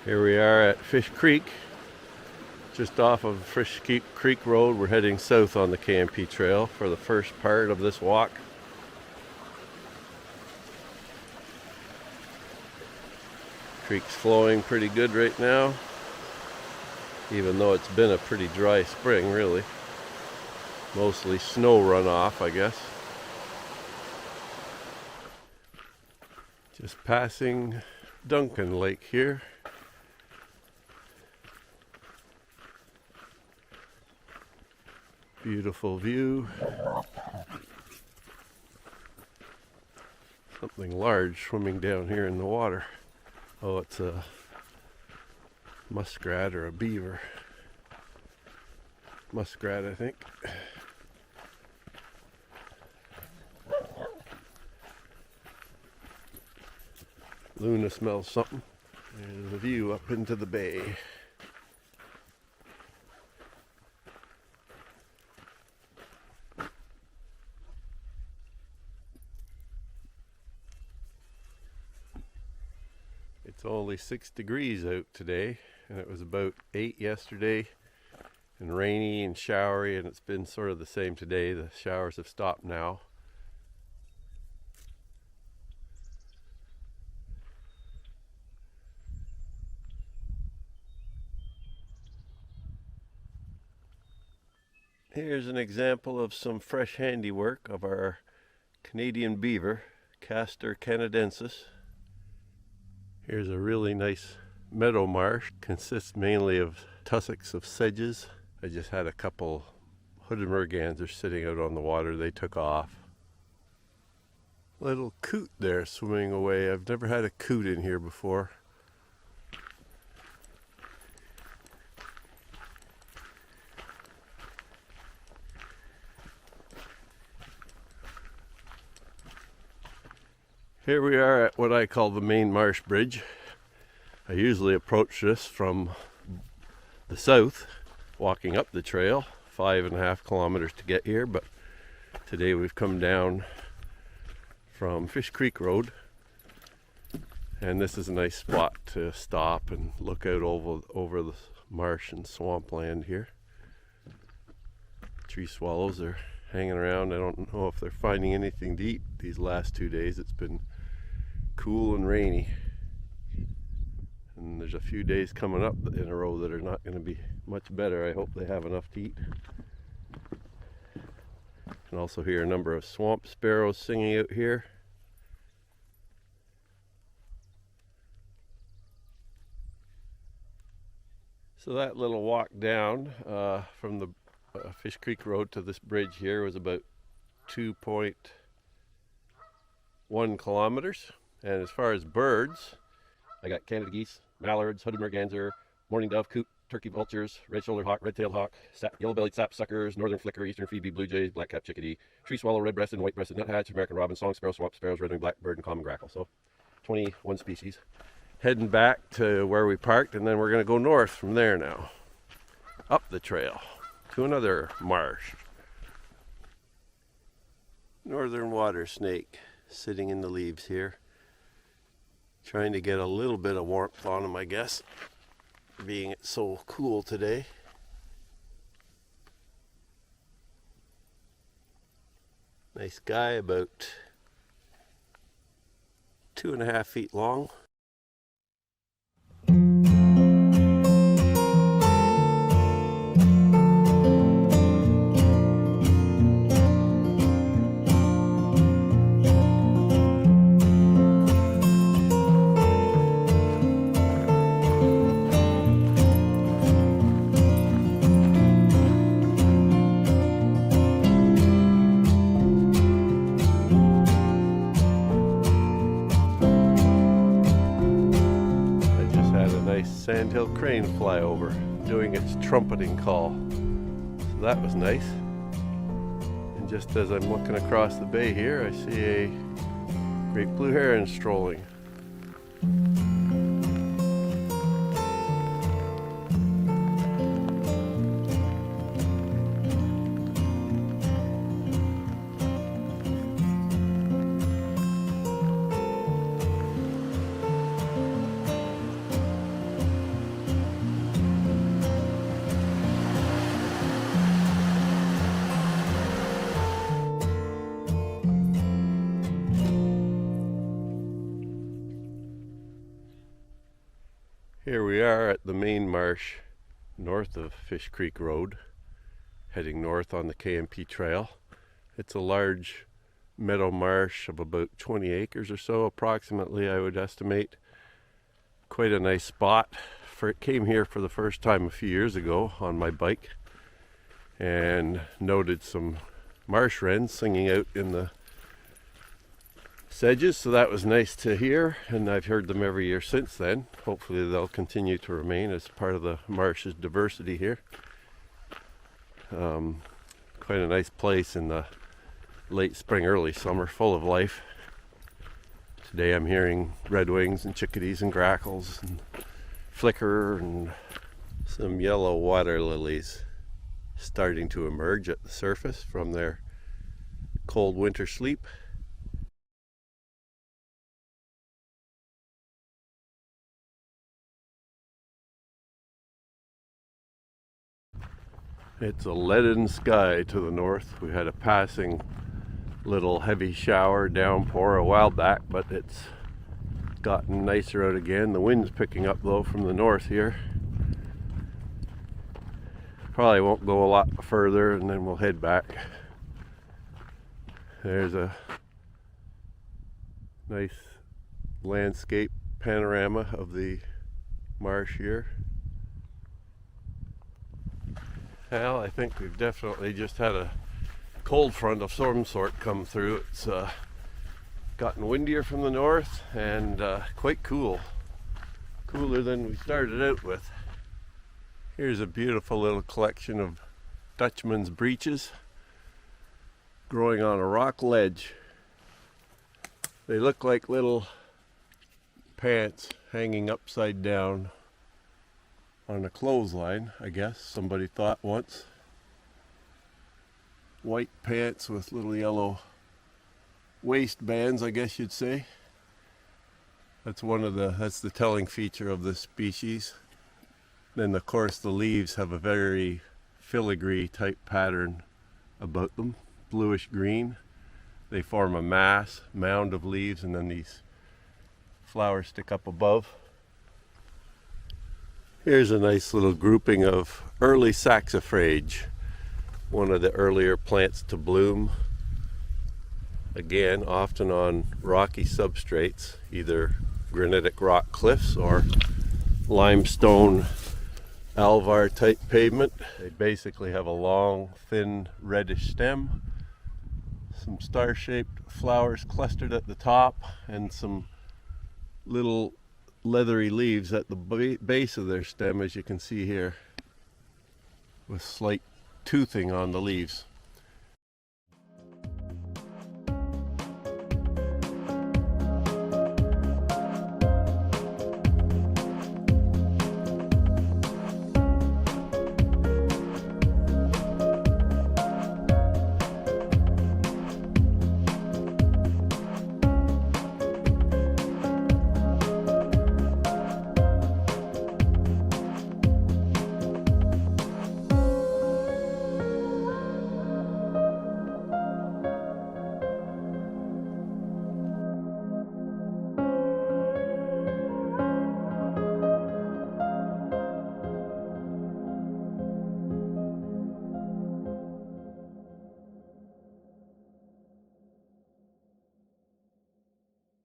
Here we are at Fish Creek, just off of Fish Creek Road. We're heading south on the K&P Trail for the first part of this walk. Creek's flowing pretty good right now, even though it's been a pretty dry spring, really. Mostly snow runoff, I guess. Just passing Duncan Lake here. Beautiful view. Something large swimming down here in the water. Oh, it's a muskrat or a beaver. Muskrat, I think. Luna smells something. There's a view up into the bay. It's only 6 degrees out today, and it was about 8 yesterday, and rainy and showery, and it's been sort of the same today. The showers have stopped now. Here's an example of some fresh handiwork of our Canadian beaver, Castor canadensis. Here's a really nice meadow marsh. Consists mainly of tussocks of sedges. I just had a couple hooded mergansers sitting out on the water. They took off. Little coot there swimming away. I've never had a coot in here before. Here we are at what I call the main Marsh Bridge. I usually approach this from the south, walking up the trail, 5.5 kilometers to get here, but today we've come down from Fish Creek Road, and this is a nice spot to stop and look out over the marsh and swampland here. Tree swallows are hanging around. I don't know if they're finding anything to eat these last 2 days. It's been cool and rainy, and there's a few days coming up in a row that are not going to be much better. I hope they have enough to eat. You can also hear a number of swamp sparrows singing out here. So that little walk down from the Fish Creek Road to this bridge here was about 2.1 kilometers. And as far as birds, I got Canada geese, mallards, hooded merganser, mourning dove, coot, turkey vultures, red-shouldered hawk, red-tailed hawk, yellow-bellied sapsuckers, northern flicker, eastern phoebe, blue jays, black-capped chickadee, tree swallow, red-breasted and white-breasted nuthatch, American robin, song sparrow, swamp sparrows, red-winged blackbird, and common grackle. So 21 species. Heading back to where we parked, and then we're going to go north from there now, up the trail to another marsh. Northern water snake sitting in the leaves here. Trying to get a little bit of warmth on him, I guess, being it's so cool today. Nice guy, about 2.5 feet long. Sandhill crane fly over, doing its trumpeting call. So that was nice. And just as I'm looking across the bay here, I see a great blue heron strolling. Here we are at the main marsh north of Fish Creek Road, heading north on the K&P Trail. It's a large meadow marsh of about 20 acres or so, approximately, I would estimate. Quite a nice spot. Came here for the first time a few years ago on my bike and noted some marsh wrens singing out in the sedges, so that was nice to hear, and I've heard them every year since then. Hopefully they'll continue to remain as part of the marsh's diversity here. Quite a nice place in the late spring, early summer, full of life. Today I'm hearing redwings and chickadees and grackles and flicker and some yellow water lilies starting to emerge at the surface from their cold winter sleep. It's a leaden sky to the north. We had a passing little heavy shower downpour a while back, but it's gotten nicer out again. The wind's picking up though from the north here. Probably won't go a lot further and then we'll head back. There's a nice landscape panorama of the marsh here. Well, I think we've definitely just had a cold front of some sort come through. It's gotten windier from the north and quite cool. Cooler than we started out with. Here's a beautiful little collection of Dutchman's breeches growing on a rock ledge. They look like little pants hanging upside down on a clothesline, I guess somebody thought once. White pants with little yellow waistbands, I guess you'd say. That's the telling feature of this species. Then of course the leaves have a very filigree type pattern about them, bluish green. They form a mound of leaves, and then these flowers stick up above. Here's a nice little grouping of early saxifrage, one of the earlier plants to bloom. Again, often on rocky substrates, either granitic rock cliffs or limestone alvar type pavement. They basically have a long, thin, reddish stem, some star-shaped flowers clustered at the top, and some little leathery leaves at the base of their stem, as you can see here, with slight toothing on the leaves.